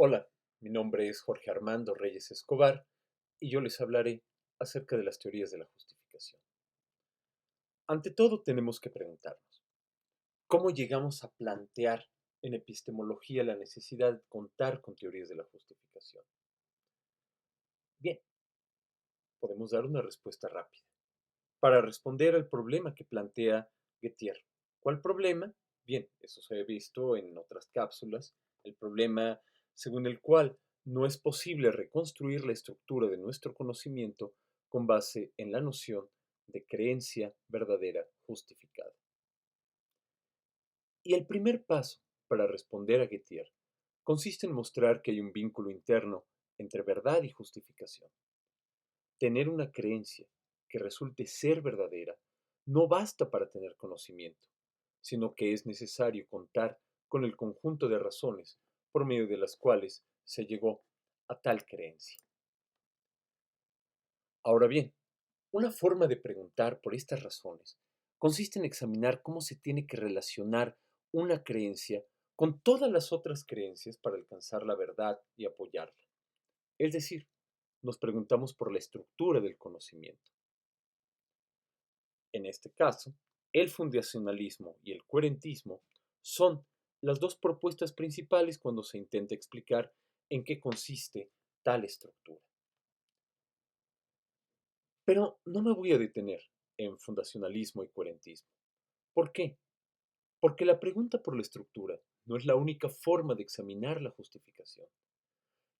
Hola, mi nombre es Jorge Armando Reyes Escobar y yo les hablaré acerca de las teorías de la justificación. Ante todo tenemos que preguntarnos, ¿cómo llegamos a plantear en epistemología la necesidad de contar con teorías de la justificación? Bien, podemos dar una respuesta rápida. Para responder al problema que plantea Gettier. ¿Cuál problema? Bien, eso se ha visto en otras cápsulas. El problema según el cual no es posible reconstruir la estructura de nuestro conocimiento con base en la noción de creencia verdadera justificada. Y el primer paso para responder a Gettier consiste en mostrar que hay un vínculo interno entre verdad y justificación. Tener una creencia que resulte ser verdadera no basta para tener conocimiento, sino que es necesario contar con el conjunto de razones por medio de las cuales se llegó a tal creencia. Ahora bien, una forma de preguntar por estas razones consiste en examinar cómo se tiene que relacionar una creencia con todas las otras creencias para alcanzar la verdad y apoyarla. Es decir, nos preguntamos por la estructura del conocimiento. En este caso, el fundacionalismo y el coherentismo son las dos propuestas principales cuando se intenta explicar en qué consiste tal estructura. Pero no me voy a detener en fundacionalismo y coherentismo. ¿Por qué? Porque la pregunta por la estructura no es la única forma de examinar la justificación.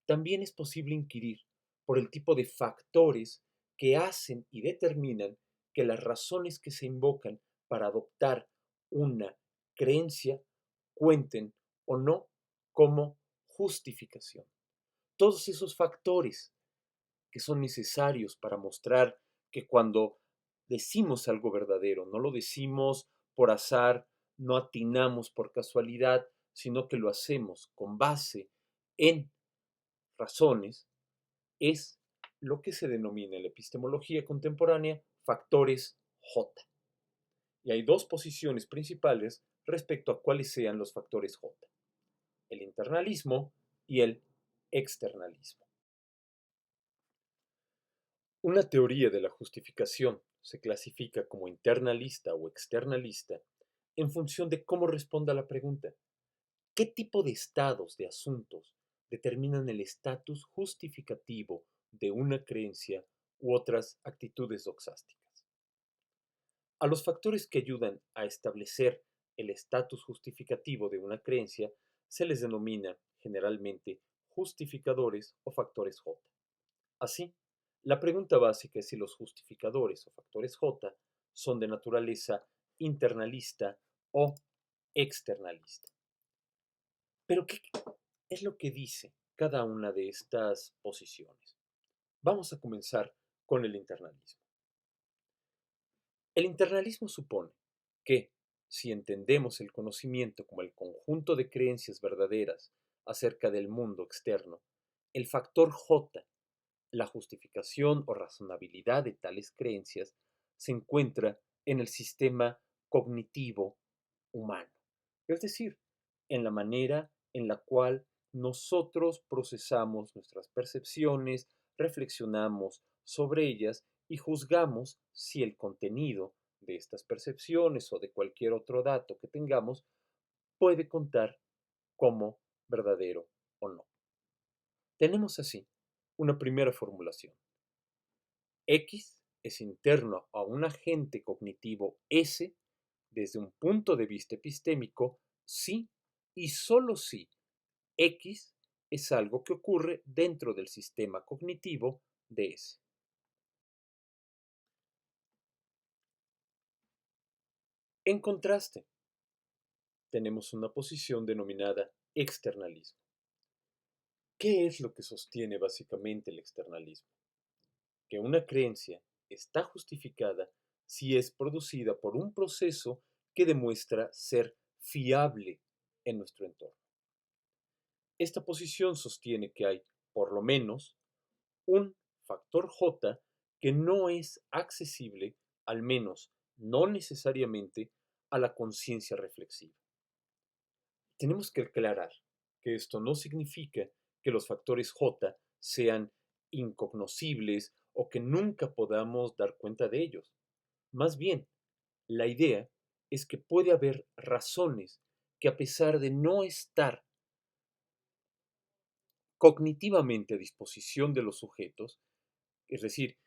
También es posible inquirir por el tipo de factores que hacen y determinan que las razones que se invocan para adoptar una creencia cuenten o no como justificación. Todos esos factores que son necesarios para mostrar que cuando decimos algo verdadero, no lo decimos por azar, no atinamos por casualidad, sino que lo hacemos con base en razones, es lo que se denomina en la epistemología contemporánea factores J. Y hay dos posiciones principales respecto a cuáles sean los factores J, el internalismo y el externalismo. Una teoría de la justificación se clasifica como internalista o externalista en función de cómo responda a la pregunta: ¿qué tipo de estados, de asuntos, determinan el estatus justificativo de una creencia u otras actitudes doxásticas? A los factores que ayudan a establecer el estatus justificativo de una creencia se les denomina generalmente justificadores o factores J. Así, la pregunta básica es si los justificadores o factores J son de naturaleza internalista o externalista. Pero, ¿qué es lo que dice cada una de estas posiciones? Vamos a comenzar con el internalismo. El internalismo supone que, si entendemos el conocimiento como el conjunto de creencias verdaderas acerca del mundo externo, el factor J, la justificación o razonabilidad de tales creencias, se encuentra en el sistema cognitivo humano, es decir, en la manera en la cual nosotros procesamos nuestras percepciones, reflexionamos sobre ellas y juzgamos si el contenido de estas percepciones o de cualquier otro dato que tengamos puede contar como verdadero o no. Tenemos así una primera formulación. X es interno a un agente cognitivo S desde un punto de vista epistémico si y solo si X es algo que ocurre dentro del sistema cognitivo de S. En contraste, tenemos una posición denominada externalismo. ¿Qué es lo que sostiene básicamente el externalismo? Que una creencia está justificada si es producida por un proceso que demuestra ser fiable en nuestro entorno. Esta posición sostiene que hay, por lo menos, un factor J que no es accesible, al menos no necesariamente, a la conciencia reflexiva. Tenemos que aclarar que esto no significa que los factores J sean incognoscibles o que nunca podamos dar cuenta de ellos. Más bien, la idea es que puede haber razones que a pesar de no estar cognitivamente a disposición de los sujetos, es decir,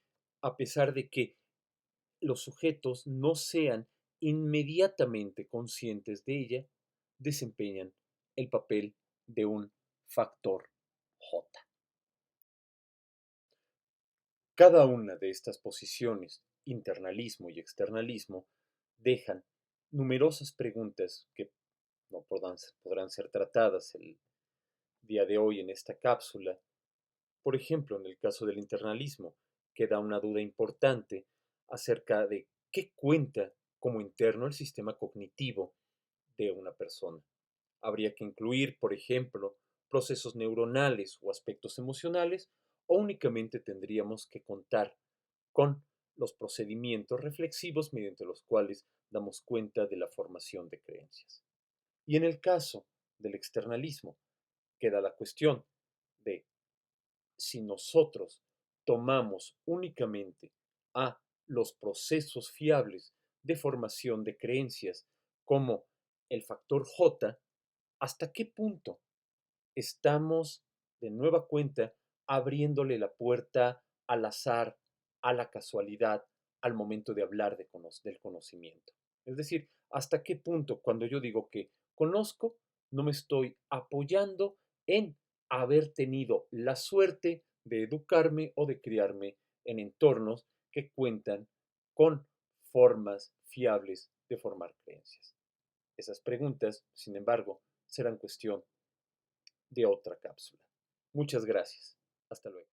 a pesar de que los sujetos no sean inmediatamente conscientes de ella, desempeñan el papel de un factor J. Cada una de estas posiciones, internalismo y externalismo, dejan numerosas preguntas que no podrán ser tratadas el día de hoy en esta cápsula. Por ejemplo, en el caso del internalismo, queda una duda importante acerca de qué cuenta como interno el sistema cognitivo de una persona. Habría que incluir, por ejemplo, procesos neuronales o aspectos emocionales, o únicamente tendríamos que contar con los procedimientos reflexivos mediante los cuales damos cuenta de la formación de creencias. Y en el caso del externalismo, queda la cuestión de si nosotros tomamos únicamente a los procesos fiables de formación de creencias como el factor J, ¿hasta qué punto estamos de nueva cuenta abriéndole la puerta al azar, a la casualidad, al momento de hablar del conocimiento? Es decir, ¿hasta qué punto cuando yo digo que conozco, no me estoy apoyando en haber tenido la suerte de educarme o de criarme en entornos que cuentan con formas fiables de formar creencias? Esas preguntas, sin embargo, serán cuestión de otra cápsula. Muchas gracias. Hasta luego.